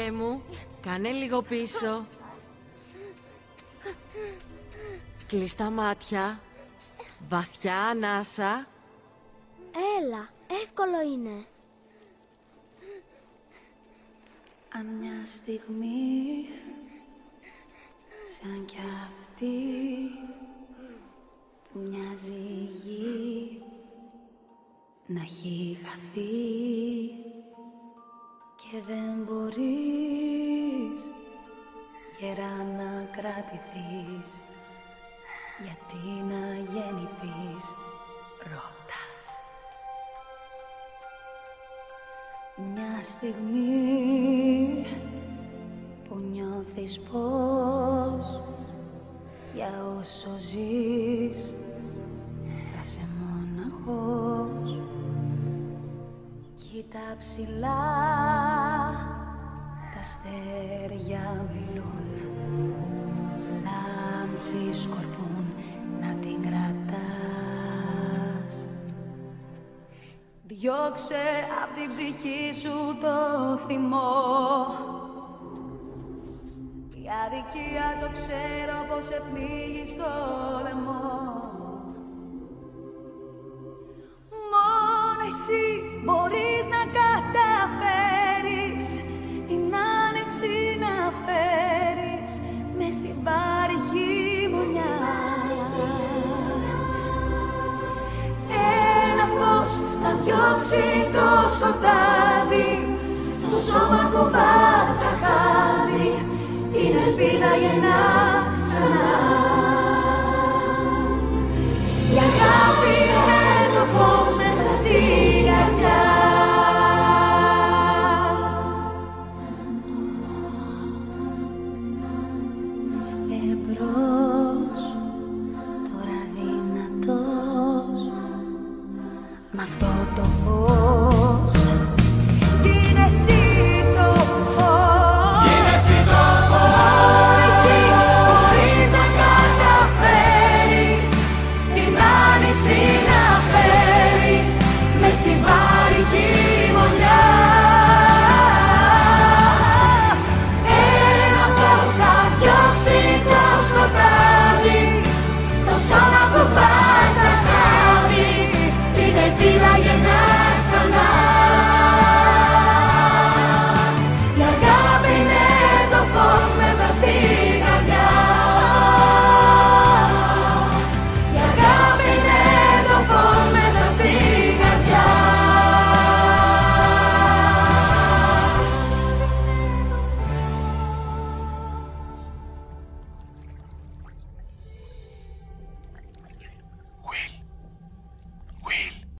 Μου, κάνε λίγο πίσω. Κλειστά μάτια. Βαθιά ανάσα. Έλα, εύκολο είναι. Αν μια στιγμή σαν κι αυτή που μοιάζει η γη να έχει χαθεί και δεν μπορείς γερά να κρατηθείς, γιατί να γεννηθείς, ρωτάς. Μια στιγμή που νιώθεις πως για όσο ζεις θα σε μοναχός. Κοίτα ψηλά, τα αστέρια μιλούν, λάμψη σκορπούν να την κρατάς. Διώξε απ' την ψυχή σου το θυμό, η αδικία το ξέρω πως σε πνίγει στο λαιμό. Μόνο εσύ μπορείς να καταφέρεις την άνοιξη να φέρεις μες στην βαριή μονιά. Ένα φως θα διώξει το σκοτάδι, το σώμα κομπά